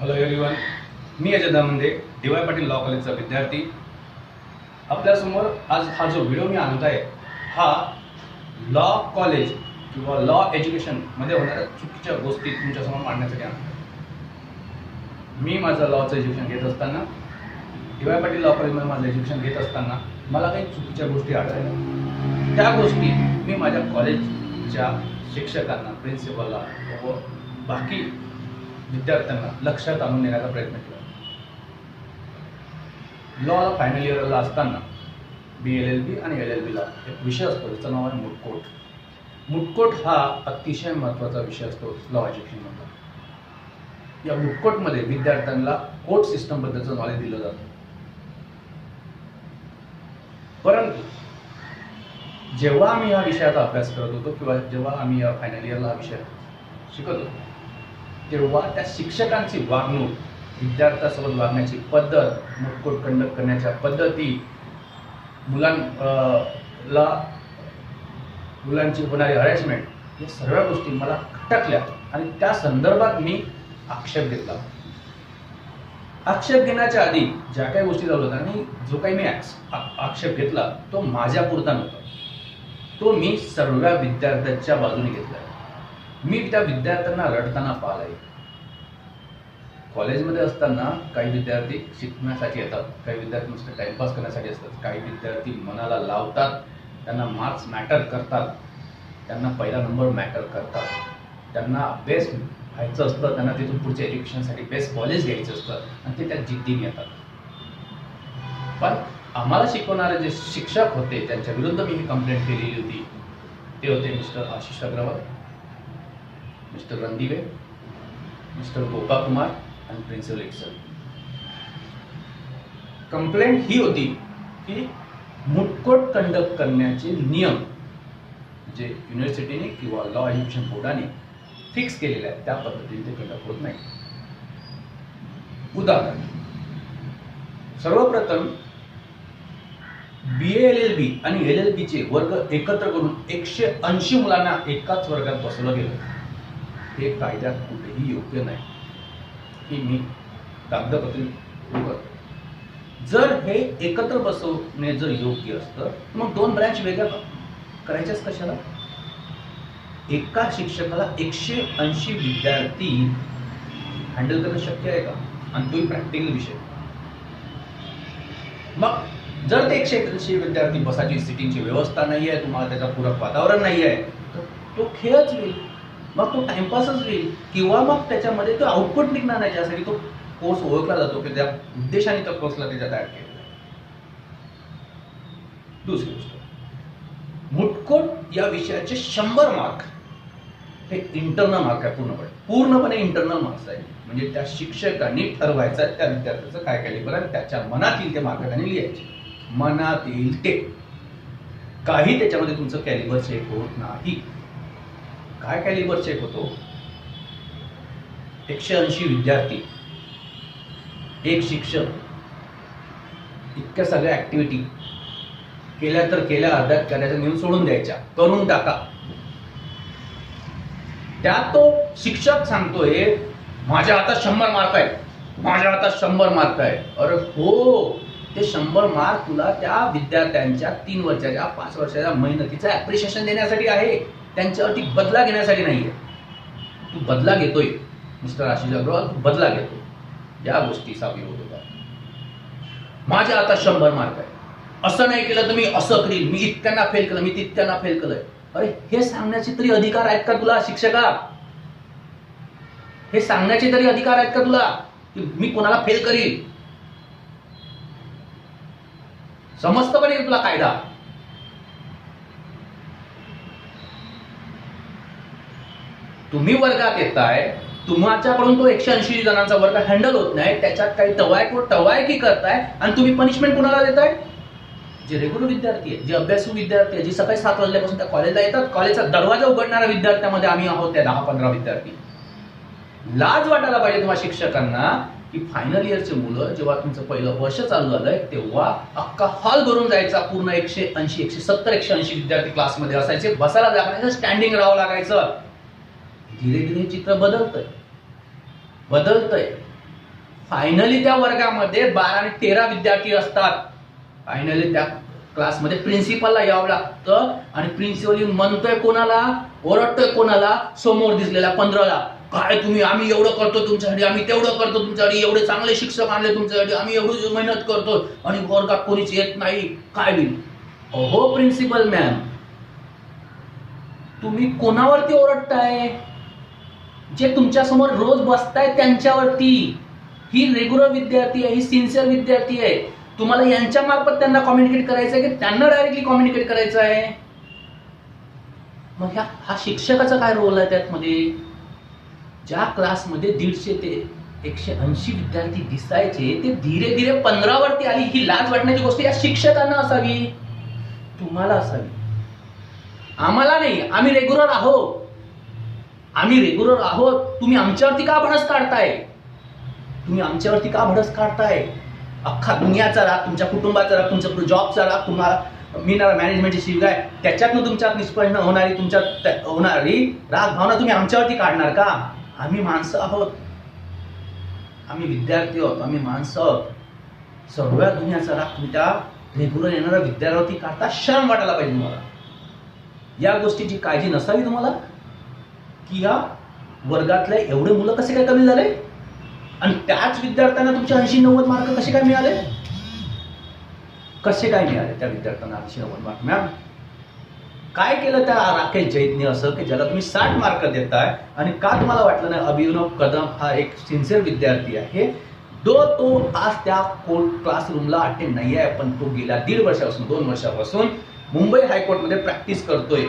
Hello everyone, मी Ajay दामंदे, DY. Patil law कॉलेजचा विद्यार्थी. आपल्यासमोर आज हा जो व्हिडिओ मी आणत आहे हा लॉ कॉलेज किंवा लॉ एज्युकेशनमध्ये होणाऱ्या चुकीच्या गोष्टी तुमच्यासमोर मांडण्यासाठी आणत आहे. मी माझं लॉचं एज्युकेशन घेत असताना, डी.वाय. पाटील लॉ कॉलेजमध्ये माझं एज्युकेशन घेत असताना मला काही चुकीच्या गोष्टी आढळल्या. त्या गोष्टी मी माझ्या कॉलेजच्या शिक्षकांना, प्रिन्सिपलला व बाकी विद्यार्थ्यांना लक्षात आणून देण्याचा प्रयत्न केला. लॉला फायनल इयरला असताना LLB आणि LLBला एक विषय असतो, त्याचं नाव आहे मुटकोट. मुटकोट हा अतिशय महत्त्वाचा विषय असतो लॉ एज्युकेशनमधला. या मुटकोटमध्ये विद्यार्थ्यांना कोर्ट सिस्टमबद्दलचं नॉलेज दिलं जातं. परंतु जेव्हा आम्ही या विषयाचा अभ्यास करत होतो किंवा जेव्हा आम्ही या फायनल इयरला हा विषय शिकत होतो तेव्हा त्या शिक्षकांची वागणूक, विद्यार्थ्यांसोबत वागण्याची पद्धत, मुटकोट कंडक्ट करण्याच्या पद्धती, मुलांची होणारी हॅरेसमेंट, या सर्व गोष्टी मला खटकल्या आणि त्या संदर्भात मी आक्षेप घेतला. आक्षेप घेण्याच्या आधी ज्या काही गोष्टी चालू होत्या आणि जो काही मी आक्षेप घेतला तो माझ्या पुरता नव्हता, तो मी सर्व विद्यार्थ्यांच्या बाजूने घेतला. मी त्या विद्यार्थ्यांना रडताना पाहिलंय. कॉलेजमध्ये असताना काही विद्यार्थी शिकण्यासाठी येतात, काही विद्यार्थी नुसते टाइमपास करण्यासाठी असतात, काही विद्यार्थी मनाला लावतात, त्यांना मार्क्स मॅटर करतात, त्यांना पहिला नंबर मॅटर करतात, त्यांना बेस्ट व्हायचं असतं, त्यांना तिथून पुढच्या एज्युकेशनसाठी बेस्ट कॉलेज घ्यायचं असतं आणि ते त्या जिद्दीने येतात. पण आम्हाला शिकवणारे जे शिक्षक होते त्यांच्या विरुद्ध मी ही कंप्लेंट केलेली होती. ते होते mister Ashish Agarwal, mister Randive, mister Gopa Kumar आणि प्रिन्सिपल एक्सल. कंप्लेंट ही होती की मुटकोट कंडक्ट करण्याचे नियम जे युनिव्हर्सिटीने किंवा लॉ एज्युकेशन बोर्डाने फिक्स केलेले आहेत त्या पद्धतीने ते कंडक्ट होत नाही. उदाहरण, सर्वप्रथम BA LLB आणि LLBचे वर्ग एकत्र करून 180 मुलांना एकाच वर्गात बसवलं गेलं. हे कायद्यात कुठेही योग्य नाही. ही मी कागदपत्री करतो. जर हे एकत्र बसवणे जर योग्य असतं मग दोन ब्रँच वेगळ्या करायच्याच कशाला? एका शिक्षकाला 180 विद्यार्थी हँडल करणं शक्य आहे का? आणि तोही प्रॅक्टिकल विषय. मग जर ते 180 विद्यार्थी बसायची सिटिंगची व्यवस्था नाही आहे, तुम्हाला त्याचं पूरक वातावरण नाही आहे, तर तो खेळच होईल, मग तो टाइमपासच होईल किंवा मग त्याच्यामध्ये तो आउटपुट निघणार नाही ज्यासाठी तो कोर्स ओळखला जातो की त्या उद्देशाने त्या कोर्सला त्याच्यात ऍड केलेला आहे. दुसरी गोष्ट, मुटकोट या विषयाचे 100 मार्क हे इंटरनल मार्क आहे. पूर्णपणे इंटरनल मार्क्स आहे. म्हणजे त्या शिक्षकांनी ठरवायचं त्या विद्यार्थ्याचं काय कॅलिबर आहे, त्याच्या मनात येईल ते मार्क त्यांनी लिहायचे. मनात येईल ते, काही त्याच्यामध्ये तुमचं कॅलिबर चेक होत नाही. काय कॅलिबर चेक होतो? 180 विद्यार्थी, एक शिक्षक, इतक्या सगळ्या ऍक्टिव्हिटी केल्या तर केल्या, अर्ध्यात करायच्या नेऊन सोडून द्यायच्या, करून टाका. त्यात तो शिक्षक सांगतोय माझ्या हातात 100 मार्क आहे, माझ्या हातात 100 मार्क आहे. अरे हो, ते 100 मार्क तुला त्या विद्यार्थ्यांच्या 3 वर्षाच्या 5 वर्षाच्या मेहनतीचं ऍप्रिशिएशन देण्यासाठी आहे, त्यांच्यावरती बदला घेण्यासाठी नाहीये. तू बदला घेतोय मिस्टर आशिष अग्रवाल, तू बदला घेतो. या गोष्टीचा विरोध होता. माझ्या हातात 100 मार्क आहे, असं नाही केलं तर मी असं करील, मी इतक्यांना फेल केलं, मी तितक्यांना फेल केलंय. अरे हे सांगण्याचे तरी अधिकार आहेत का तुला शिक्षका? हे सांगण्याचे तरी अधिकार आहेत का तुला की मी कोणाला फेल करील? समजतं पण तुला कायदा? तुम्ही वर्गात येताय, तुमच्याकडून तो 180 जणांचा वर्ग हँडल होत नाही, त्याच्यात काही टवायकी करताय आणि तुम्ही पनिशमेंट कोणाला देताय? जे रेग्युलर विद्यार्थी आहे, जे अभ्यासू विद्यार्थी आहे, जे सकाळी 7 वाजल्यापासून त्या कॉलेजला येतात, कॉलेजचा दरवाजा उघडणाऱ्या विद्यार्थ्यांमध्ये आम्ही आहोत त्या 10-15 विद्यार्थी. लाज वाटायला पाहिजे तुम्हाला शिक्षकांना की फायनल इयरचे मुलं जेव्हा तुमचं पहिलं वर्ष चालू झालंय तेव्हा अख्खा हॉल भरून जायचा. पूर्ण 180, 170, 180 विद्यार्थी क्लासमध्ये असायचे, बसायला जागा नाही, स्टँडिंग राहावं लागायचं. धीरे धीरे चित्र बदलतंय. फायनली त्या वर्गामध्ये 12 आणि 13 विद्यार्थी असतात. फायनली त्या क्लासमध्ये प्रिन्सिपलला यावं लागतं आणि प्रिन्सिपल म्हणतोय कोणाला, ओरडतोय कोणाला, समोर दिसलेल्या 15ला, काय तुम्ही, आम्ही एवढं करतो तुमच्यासाठी, आम्ही तेवढं करतो तुमच्यासाठी, एवढे चांगले शिक्षक आणले तुमच्यासाठी, आम्ही एवढी मेहनत करतो आणि वर्गात कोणीच येत नाही, काय होईल? अहो प्रिन्सिपल मॅम, तुम्ही कोणावरती ओरडताय? जे तुमच्या समोर रोज बसताय त्यांच्यावरती. ही रेग्युलर विद्यार्थी आहे, ही सिन्सिअर विद्यार्थी आहे. तुम्हाला यांच्या मार्फत त्यांना कम्युनिकेट करायचं आहे की त्यांना डायरेक्टली कम्युनिकेट करायचं आहे? मग हा शिक्षकाचा काय रोल आहे त्यामध्ये? ज्या क्लासमध्ये 150 ते 180 विद्यार्थी दिसायचे ते धीरे धीरे 15 वरती आली. ही लाज वाटण्याची गोष्ट या शिक्षकांना असावी, तुम्हाला असावी, आम्हाला नाही. आम्ही रेग्युलर आहोत, आम्ही रेग्युलर आहोत. तुम्ही आमच्यावरती का भडस काढताय? तुम्ही आमच्यावरती का भडस काढताय? अख्खा दुनियाचा राग, तुमच्या कुटुंबाचा राग, तुमच्या जॉबचा राग, तुम्हाला मिळणारा मॅनेजमेंटची शिव आहे त्याच्यातनं तुमच्यात निष्पन्न होणारी, तुमच्यात होणारी राग भावना तुम्ही आमच्यावरती काढणार का? आम्ही माणसं आहोत, आम्ही विद्यार्थी आहोत, आम्ही माणसं आहोत. सर्व दुनियाचा राग तुम्ही त्या रेग्युलर येणाऱ्या विद्यार्थ्यावरती काढता. शरम वाटायला पाहिजे तुम्हाला. या गोष्टीची काळजी नसावी तुम्हाला की या वर्गातल्या एवढे मुलं कसे काय कमी झाले आणि त्याच विद्यार्थ्यांना तुमचे 80-90 मार्क कसे काय मिळाले? कसे काय मिळाले त्या विद्यार्थ्यांना 80-90 मार्क? मॅम, काय केलं त्या राकेश जैतने असं की ज्याला तुम्ही 60 मार्क देताय? आणि का तुम्हाला वाटलं नाही अभिनव कदम हा एक सिन्सिअर विद्यार्थी आहे, तो आज त्या क्लासरूमला अटेंड नाही आहे, पण तो गेल्या 1.5 वर्षापासून 2 वर्षापासून मुंबई हायकोर्टमध्ये प्रॅक्टिस करतोय,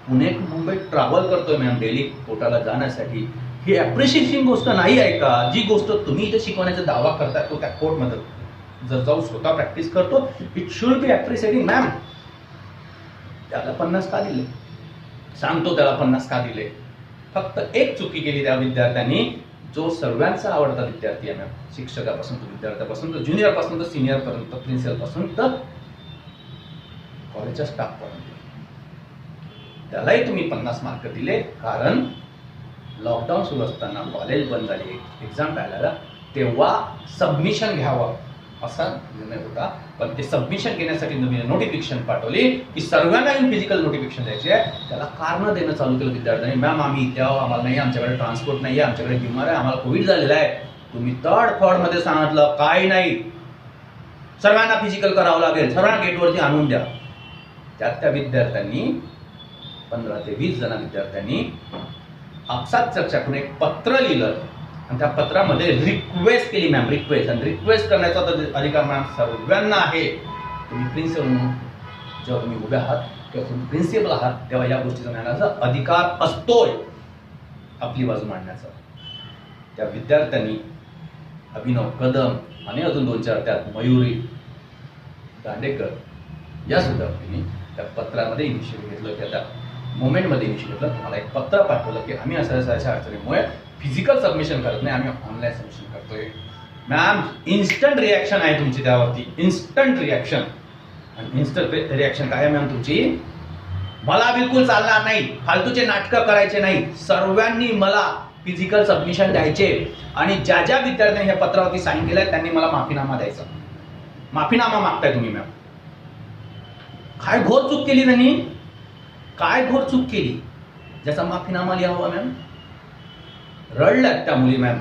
पुणे मुंबई ट्रॅव्हल करतोय मॅम डेली कोर्टाला जाण्यासाठी. ही अप्रिशिएशन गोष्ट नाही आहे का? जी गोष्ट तुम्ही इथे शिकवण्याचा दावा करताय तो त्या कोर्टमध्ये जर जाऊन स्वतः प्रॅक्टिस करतो, it should be appreciating ma'am. त्याला 50 का दिले? सांगतो त्याला 50 का दिले. फक्त एक चुकी केली त्या विद्यार्थ्यांनी, जो सर्वांचा आवडता विद्यार्थी आहे मॅम, शिक्षकापासून तर विद्यार्थ्यापासून तर ज्युनियर पासून तर सिनियर पर्यंत, प्रिन्सिपल पासून तर कॉलेजच्या स्टाफ पर्यंत, त्यालाही तुम्ही 50 मार्क दिले. कारण लॉकडाऊन सुरू असताना कॉलेज बंद झाली, एक्झाम द्यायला, तेव्हा सबमिशन घ्यावं असा निर्णय होता. पण ते सबमिशन घेण्यासाठी तुम्ही नोटिफिकेशन पाठवली की सर्वांना येऊन फिजिकल नोटिफिकेशन द्यायचे आहे. त्याला कारण देणं चालू केलं विद्यार्थ्यांनी. मॅम, आम्ही इथे आहो, आम्हाला नाही, आमच्याकडे ट्रान्सपोर्ट नाही आहे, आमच्याकडे बिमार आहे, आम्हाला कोविड झालेला आहे. तुम्ही थर्ड मध्ये सांगितलं काही नाही, सर्वांना फिजिकल करावं लागेल, सर्वांना गेटवरती आणून द्या. त्या विद्यार्थ्यांनी 15 ते 20 जण विद्यार्थ्यांनी आपसात चर्चा करून एक पत्र लिहिलं आणि त्या पत्रामध्ये रिक्वेस्ट केली मॅम, रिक्वेस्ट. आणि रिक्वेस्ट करण्याचा अधिकार मॅम सर्वांना आहे. तुम्ही प्रिन्सिपल म्हणून जेव्हा तुम्ही उभे आहात किंवा तुम्ही प्रिन्सिपल आहात तेव्हा या गोष्टीचा मिळण्याचा अधिकार असतोय आपली बाजू मांडण्याचा. त्या विद्यार्थ्यांनी अभिनव कदम आणि अजून 2-4 त्यात मयुरी दांडेकर या विद्यार्थ्यांनी त्या पत्रामध्ये इनिशिएटिव्ह घेतलं की त्या मोमेंटमध्ये इनिशिएटिव्ह घेतलं, तुम्हाला एक पत्र पाठवलं की आम्ही अशा अडचणीमुळे फिजिकल सबमिशन करत नाही, आम्ही ऑनलाईन सबमिशन करतोय. मॅम, इन्स्टंट रिॲक्शन आहे तुमची त्यावरती, इन्स्टंट रिॲक्शन. आणि इन्स्टंट रिॲक्शन काय आहे मॅम तुमची? मला बिलकुल चालणार नाही, फालतूचे नाटकं करायचे नाही, सर्वांनी मला फिजिकल सबमिशन द्यायचे. आणि ज्या ज्या विद्यार्थ्यांनी ह्या पत्रावरती साईन केलंय त्यांनी मला माफीनामा द्यायचा. माफीनामा मागताय तुम्ही मॅम. काय घोर चूक केली त्यांनी? काय घोर चूक केली ज्याचा माफीनामा लिहावा मॅम? रडल्यात त्या मुली मॅम,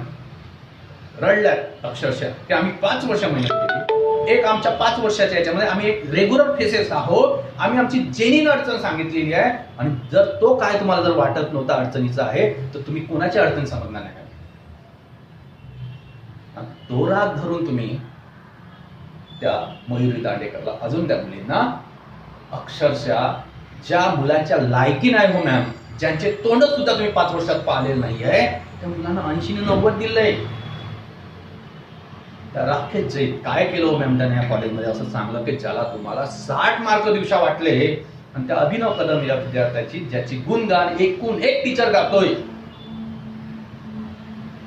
रडल्यात अक्षरशः की आम्ही 5 वर्ष मेहनत केली. एक आमच्या 5 वर्षाच्या याच्यामध्ये आम्ही एक रेग्युलर फेसेस आहोत, आम्ही आमची जेन्युइन अडचण सांगितलेली आहे. आणि जर तो काय तुम्हाला जर वाटत नव्हता अडचणीचा आहे तर तुम्ही कोणाची अडचण समजणार नाही. तो राग धरून तुम्ही त्या मयुरी दांडेकरला, अजून त्या मुलींना अक्षरशः ज्या मुलांच्या लायकी नाही हो मॅम, ज्यांचे तोंड सुद्धा तुम्ही 5 वर्षात पाहिलेलं नाही आहे, त्या मुलांना 80-90 दिलंय. त्या राकेश जैत काय केलं हो मॅम त्याने या कॉलेजमध्ये असं सांगलं की ज्याला तुम्हाला 60 मार्क दिवसा वाटले. आणि त्या अभिनव कदम या विद्यार्थ्याची ज्याची गुणगान एकूण एक टीचर गातोय,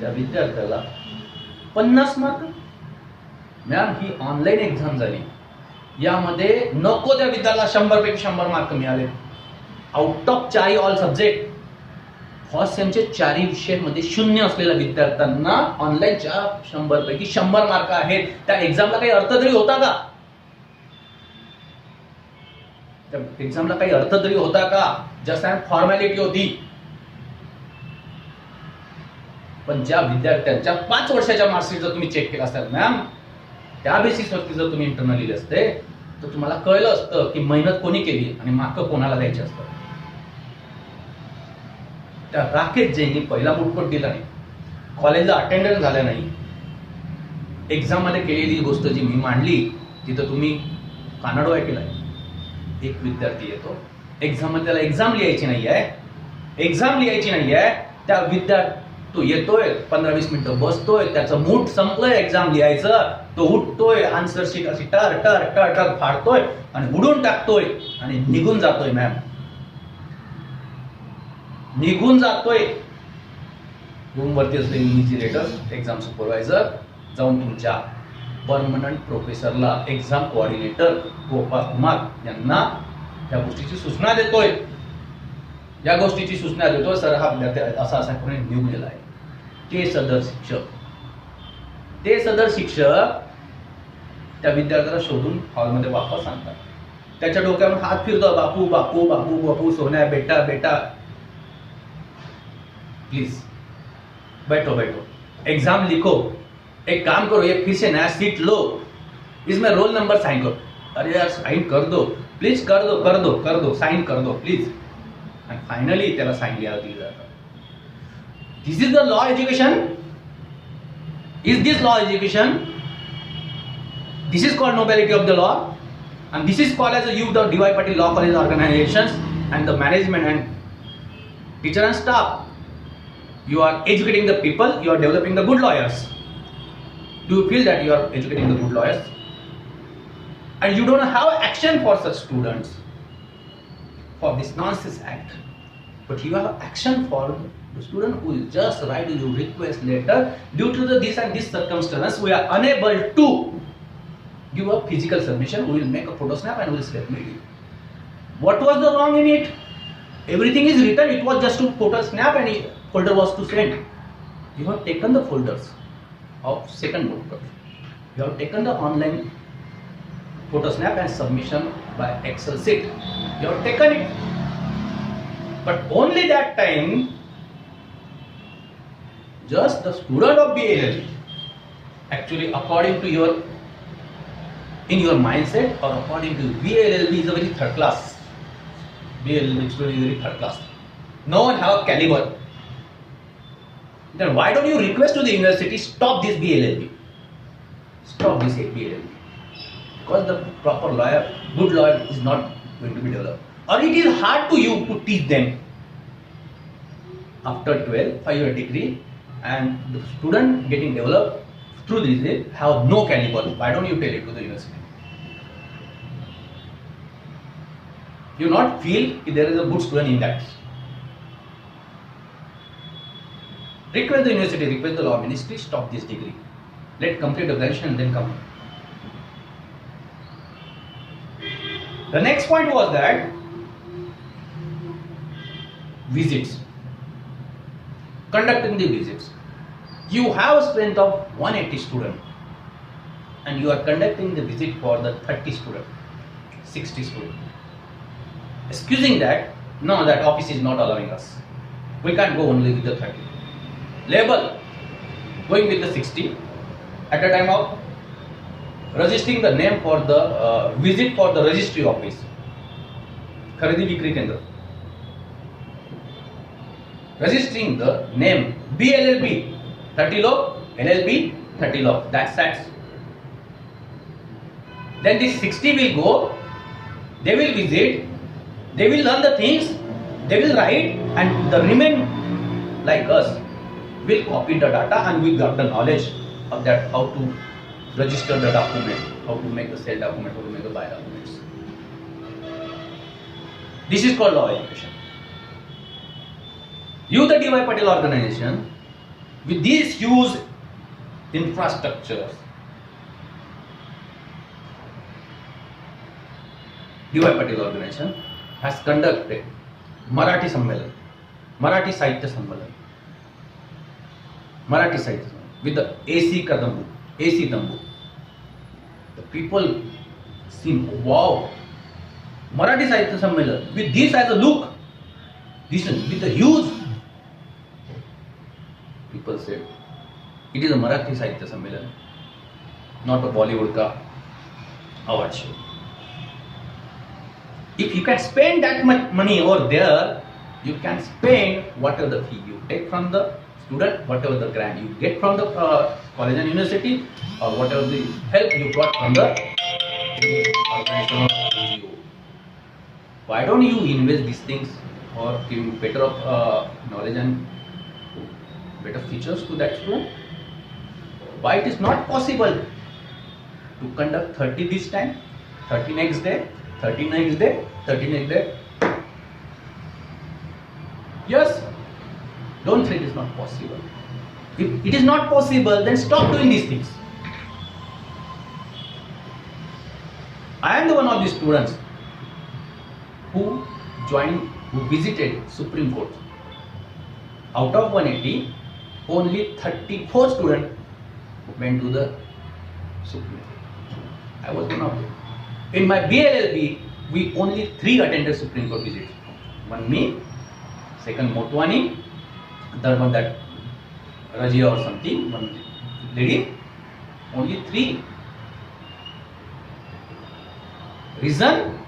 त्या विद्यार्थ्याला 50 मार्क. मॅम, ही ऑनलाईन एक्झाम झाली, यामध्ये नको त्या विद्यार्थ्याला 100 पैकी 100 मार्क मिळाले. Out of 4 all subject first सेमचे 4 विषयांमध्ये 0 असलेल्या विद्यार्थ्यांना ऑनलाईनच्या 100 पैकी 100 मार्क आहेत. त्या एक्झामला काही अर्थ तरी होता का? त्या एक्झामला काही अर्थ तरी होता का? जस्ट अँड फॉर्मॅलिटी होती. पण ज्या विद्यार्थ्यांच्या 5 वर्षाच्या मार्कशीट जर तुम्ही चेक केला असाल मॅम, त्या बेसिसवरती जर तुम्ही इंटरनल लिहिले असते तर तुम्हाला कळलं असतं की मेहनत कोणी केली आणि मार्क कोणाला द्यायचे असतं. त्या राकेश जैननी पहिला मुठपट दिला नाही, कॉलेजला अटेंडन्स झाला नाही, एक्झाम मध्ये केलेली गोष्ट जी मी मांडली तिथं तुम्ही कानाडोळा केलाय. एक विद्यार्थी येतो एक्झाम मध्ये, त्याला एक्झाम लिहायची नाही आहे, त्या विद्यार्थी तो येतोय 15-20 मिनिटं बसतोय, त्याचं मूड संपलंय एक्झाम लिहायचं, तो उठतोय, आन्सर शीट अशी टर टर टर टर फाडतोय आणि उडून टाकतोय आणि निघून जातोय. मॅम निघून जातोय. रूमवरती असलेले इन्व्हिजिलेटर, एक्झाम सुपरवायझर जाऊन तुमच्या परमनंट प्रोफेसरला, एक्झाम कोऑर्डिनेटर गोपाळ कुमार यांना या गोष्टीची सूचना देतोय. सर हा विद्यार्थी असा असा कोणी निघून गेला आहे. ते सदर शिक्षक त्या विद्यार्थ्याला शोधून हॉलमध्ये वापस आणतात. त्याच्या डोक्यावर हात फिरतो, बापू बापू बापू बापू, सोन्या बेटा बेटा, प्लीज बैठो बैठो, एग्जाम लिखो, एक काम करो, ये फिर से नया सीट लो, इसमें रोल नंबर साइन करो. अरे यार साइन कर दो प्लीज, कर दो साइन कर दो प्लीज. आणि फायनली त्याला साइन लिहायला दिलं जातं. This is the law education. Is this law education? This is called nobility of the law, and this is called as a youth of D.Y. Patil Law College organizations and the management and teacher and staff. You are educating the people, you are developing the good lawyers. Do you feel that you are educating the good lawyers? And you don't have action for such students for this nonsense act, but you have action for the student who will just write you request letter, due to the this and this circumstances we are unable to give a physical submission, we will make a photo snap and we will submit it. What was the wrong in it? Everything is written, it was just to photo snap and folder was to send. You have taken the folders of second notebook, you have taken the online photo snap and submission by Excel sheet, you have taken it, but only that time just the student of BLL actually according to your in your mindset or according to BLLB is a very third class. BLLB student is very third class. No one have a caliber. Then why don't you request to the university, stop this BLLB? Stop this BLLB. Because the proper lawyer, good lawyer is not going to be developed. Or it is hard to you to teach them. After 12, 5-year degree and the student getting developed through this have no caliber. Why don't you tell it to the university? You not feel if there is a good student in that. Request the university, request the law ministry, stop this degree. Let complete the graduation and then come. The next point was that visits. Conducting the visits. You have a strength of 180 students and you are conducting the visit for the 30 students, 60 students. Excusing that, no, that office is not allowing us. We can't go only with the 30. Label, going with the 60 at the time of registering the name for the visit for the registry office. Kharidi Vikri Kendra. Registering the name BLLB 30 log, LLB 30 log. That's that. Then this 60 will go, they will visit, they will learn the things, they will write, and the remain like us will copy the data and we got the knowledge of that, how to register the document, how to make the sale document, how to make the buy documents. This is called law education. You, the D.Y. Patil organization, with these huge infrastructures, D.Y. Patil organization has conducted Marathi Sammelan. Marathi Sahitya Sammelan. Marathi Sahitya Sammelan with the AC Tambu. The people seem, wow, Marathi Sahitya Sammelan with this as a look, this with a huge. People said it is a Marathi Sahitya Sammelan, not a Bollywood ka award show. If you can spend that much money over there, you can spend whatever the fee you take from the student, whatever the grant you get from the college and university, or whatever the help you got from the organization or NGO. Why don't you invest these things or give better knowledge and better features to that student? Why it is not possible to conduct 30 this time, 30 next day, 30 next day, 30 next day? Yes, don't say it is not possible. If it is not possible, then stop doing these things. I am the one of the students who visited Supreme Court. Out of 180, only 34 students went to the Supreme Court. I was one of them. In my BLLB, we only 3 attended Supreme Court visits. One me, second Motwani, third one that Rajia or something, one lady. Only 3. Reason?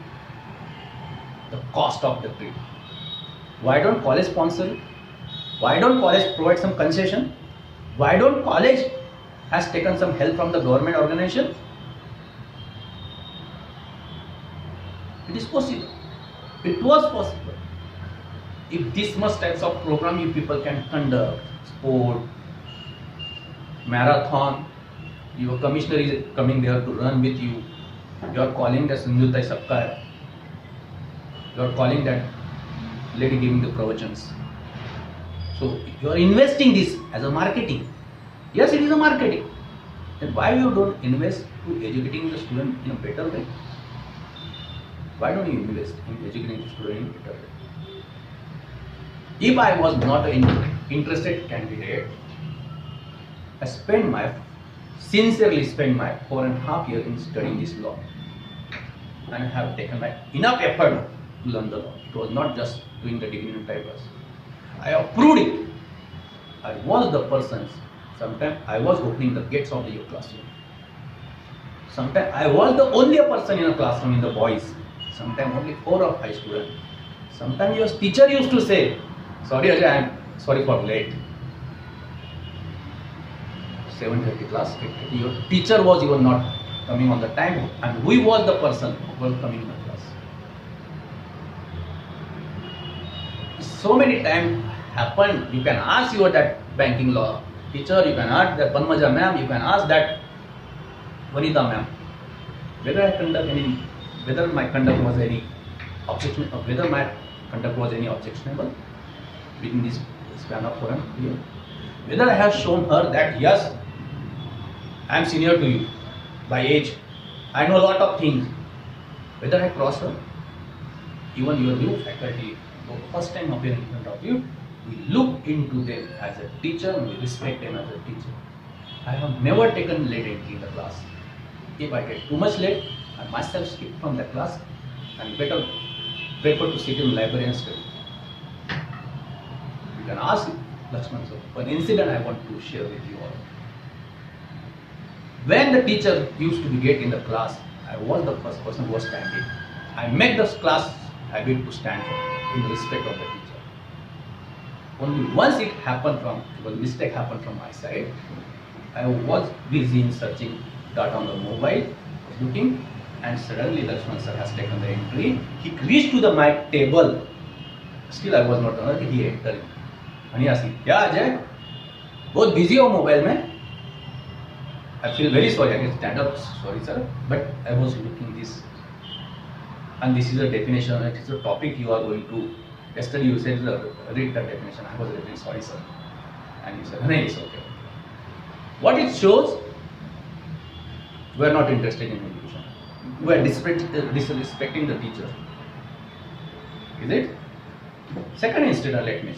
The cost of the trip. Why don't college sponsor it? Why don't college provide some concession? Why don't college has taken some help from the government organization? It is possible. It was possible. If this much types of program you people can conduct, sport, marathon, your commissioner is coming there to run with you. You are calling that Sindhutai Sabka. You are calling that lady giving the pravachans. So you are investing this as a marketing. Yes, it is a marketing. Then why you don't invest to educating the student in a better way? Why don't you invest in educating the student in a better way? If I was not an interested candidate, I sincerely spent my 4.5 years in studying this law, and have taken my enough effort to learn the law. It was not just doing the degree in papers. I approved it. I was the person. Sometimes I was opening the gates of your classroom. Sometimes I was the only person in a classroom in the boys. Sometimes only 4 or 5 students. Sometimes your teacher used to say, "Sorry Ajay, I am sorry for late." 7:30 class, 8:30. Your teacher was even not coming on the time, and we was the person who was coming in the class. So many times happen. You can ask your that banking law teacher, you can ask that Panmaja ma'am, you can ask that Vanita ma'am, whether my conduct was any objection, or whether my conduct was any objectionable within this span of 4 years. Whether I have shown her that yes, I am senior to you by age, I know a lot of things. Whether I cross her, even your new faculty, for the first time appearing in front of you, we look into them as a teacher and we respect them as a teacher. I have never taken late entry in the class. If I get too much late, I myself skip from the class and better prefer to sit in the library and study. You can ask Lakshman sir. One incident I want to share with you all. When the teacher used to be get in the class, I was the first person who was standing. I made the class habit to stand in respect of the teacher. Only once it happened mistake happened from my side. I was busy in searching data on the mobile, looking, and suddenly Lakshman sir has taken the entry. He reached to the mic table. Still I was not on it. He entered. And he asked me, "क्या अजय? बहुत busy हो mobile में?" I feel very sorry. I can stand up. Sorry sir, but I was looking this, and this is a definition. It is a topic you are going to. Yesterday you said read the definition. I was reading. Sorry sir, and you said, "No, it's okay." What it shows, we are not interested in education. We are disrespecting the teacher. Is it? Second incident, let me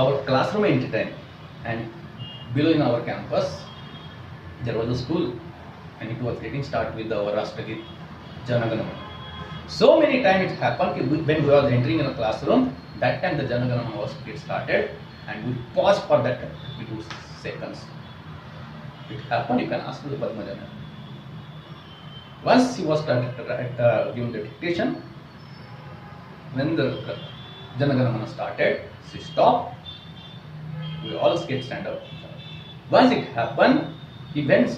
our classroom entertained, and below in our campus there was a school, and it was getting started with our Rashtragit Jana Gana Mana. So many times it happened when we were entering in a classroom, that time the Jana Gana Mana was get started, and we pause for that 2 seconds. It happened, you can ask the Padmajana. Once he was given the dictation, when the Jana Gana Mana started, she stopped, we all get stand up. Once it happened, he went,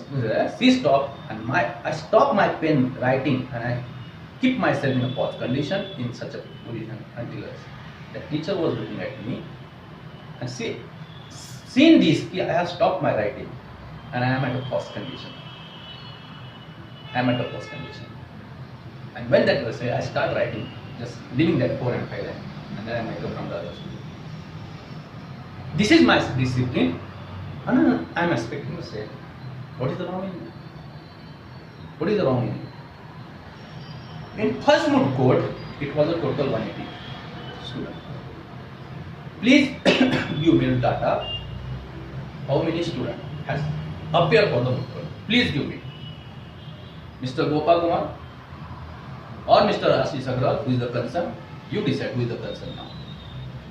she stopped, and I stopped my pen writing, and I keep myself in a pause condition in such a position until the teacher was looking at me and seeing this, I have stopped my writing and I am at a pause condition. And when that was said, I start writing, just leaving that 4 and 5 line, and then I might go from the other student. This is my discipline, and I am expecting to say, what is the wrong in it? What is the wrong in it? In first mood court, it was a total 180 students. Please give me data. How many students has appeared for the mood court? Please give me. Mr. Gopal Kumar or Mr. Ashish Agrawal, who is the concern? You decide who is the concern now.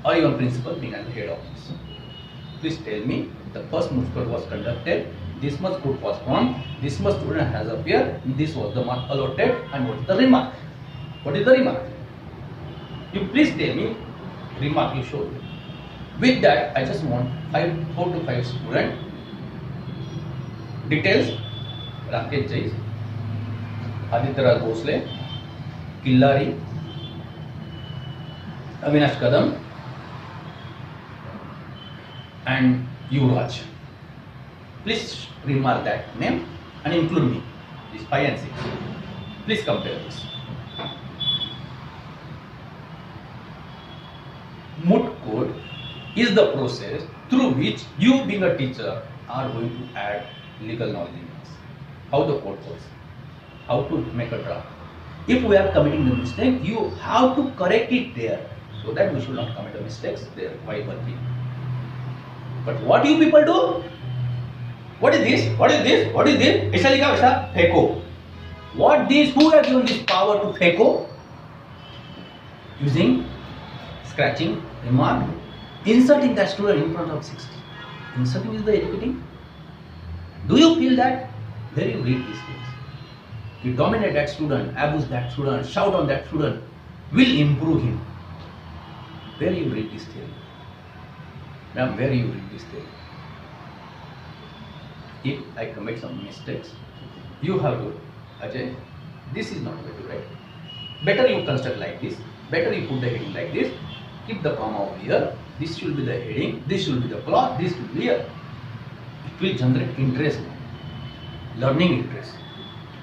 Or even principal being at the head office. Please tell me, the first mood court was conducted. This much group was formed, this much student has appeared, this was the mark allotted, and what is the remark? What is the remark? You please tell me, remark you showed. With that, I just want 4 to 5 student details. Rakesh Jais, Aditya Raj Bhosle, Killari, Avinash Kadam, and Yuvraj. Please remark that name and include me. These 5 and 6. Please compare this. Moot court is the process through which you, being a teacher, are going to add legal knowledge in this. How the court works, how to make a draft. If we are committing the mistake, you have to correct it there, so that we should not commit the mistakes there while working. But what you people do? What is this? What is this? What is this? ऐसा लिखा वैसा फेंको. What this? Who has given this power to फेंको? Using scratching remark, insulting that student in front of 60. Insulting is the educating. Do you feel that? Where you read these things? You dominate that student, abuse that student, shout on that student, will improve him. Where you read this theory? Ma'am, where you read this theory? If I commit some mistakes, you have to, Ajay, this is not way to write. Better you construct like this, better you put the heading like this, keep the comma over here, this should be the heading, this should be the plot, this should be here. It will generate interest, learning interest.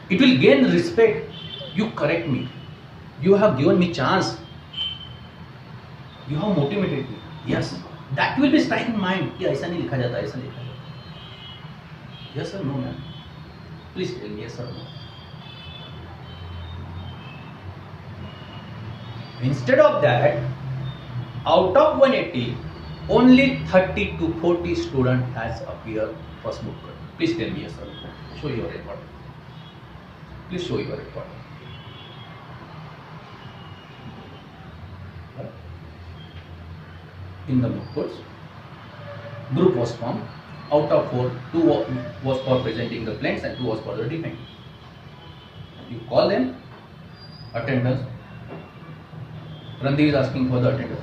It will gain respect. You correct me. You have given me chance. You have motivated me. Yes, that will be striking mind. Yeah, ऐसा नहीं लिखा जाता, ऐसा लिखा जाता. Yes or no, ma'am? Please tell me yes or no. Instead of that, out of 180, only 30 to 40 students has appeared first book. Please tell me yes or no. Show your report. Please show your report. In the book course, group was formed. Out of 4, 2 was for presenting the plans and 2 was for the defending. You call them, attendance. Randir is asking for the attendance.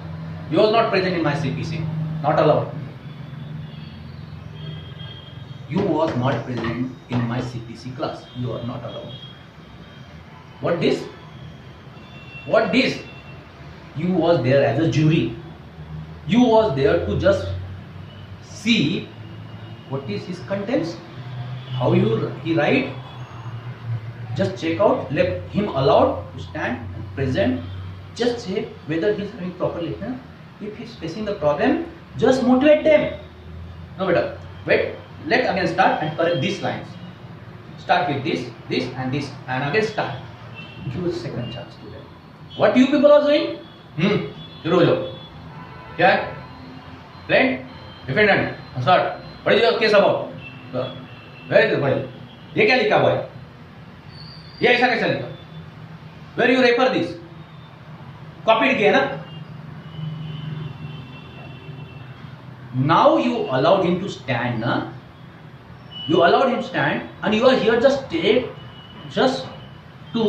You was not present in my CPC, not allowed. You was not present in my CPC class, you are not allowed. What this? What this? You was there as a jury. You was there to just see what is his contents, how he write. Just check out, let him allowed to stand and present. Just say whether he is doing properly. If he is facing the problem, just motivate them. No matter. Wait, let again start and correct these lines. Start with this, this and this, and again start. Give a second chance to them. What you people are doing? Zero. क्या है? Plaintiff, defendant, assert. What is your case about? Where is the file? ये क्या लिखा हुआ है? ये ऐसा कैसा लिखा? Where you refer this? Copied किया ना? Now you allowed him to stand, na? You allowed him to stand, and you are here just to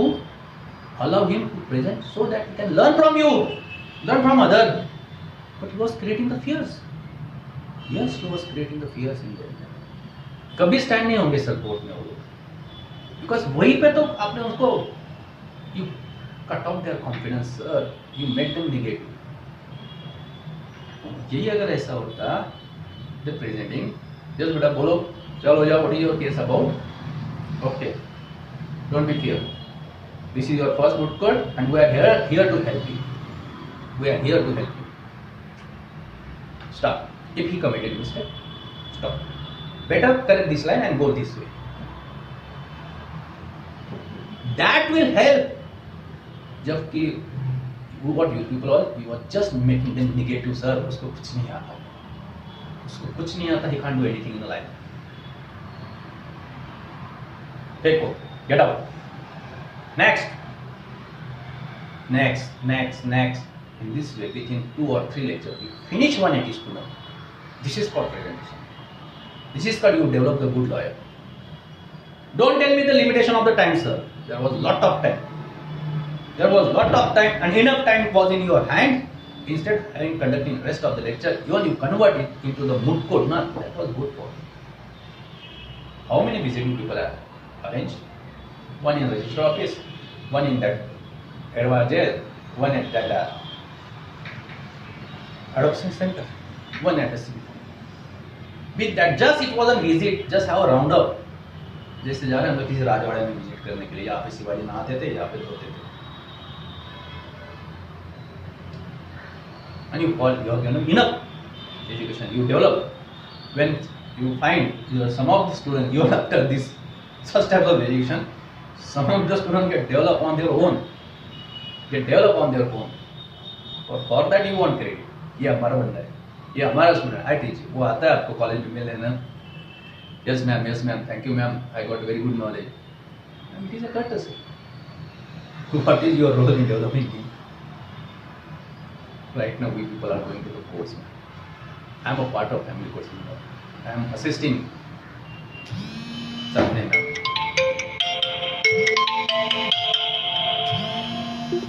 allow him to present so that he can learn from you, learn from others. But he was creating the fears. Yes, he was creating the fears in them. कभी stand नहीं होंगे sir court में वो लोग, because वहीं पे तो आपने उसको you cut of their confidence sir, you make them negative. यही अगर ऐसा होता द प्रेजेंटिंग जस्ट बेटा बोलो चलो जाओ, what is your case about, okay don't be fear, this is your first good code and we are here to help you, we are here to help you. Stop. If he committed mistake, stop. Better correct this line and go this way. That will help. जबकि what you people are, you are just making them negative, sir. उसको कुछ नहीं आता, उसको कुछ नहीं आता. He can't do anything in the life. Take go. Get out. Next. In this way, within 2 or 3 lectures, you finish 180 students. This is called presentation. This is called you develop the good lawyer. Don't tell me the limitation of the time, sir. There was lot of time. There was lot of time, and enough time was in your hand. Instead, having conducting rest of the lecture, even you convert it into the moot court. No, that was good for. How many visiting people are arranged? One in the registrar office, one in that Erwa jail, one at that adoption center, one at the civil. With that, just it was a visit, just have a roundup. जैसे जा रहे हैं हम लोग किसी राजवाड़े में visit करने के लिए, यहाँ पे शिवाजी नहाते थे, यहाँ पे धोते थे. And you have given enough education, you develop. When you find some of the students, you after this such type of education, some of the students get develop on their own. For that you want credit. ये हमारा बंदा है, ये हमारा student, I teach. वो आता है आपको कॉलेज में मिलने ना, yes ma'am, thank you ma'am, I got very good knowledge. It is a courtesy. What is your role in developing team? Right now we people are going to the course. I am a part of family course. I am assisting.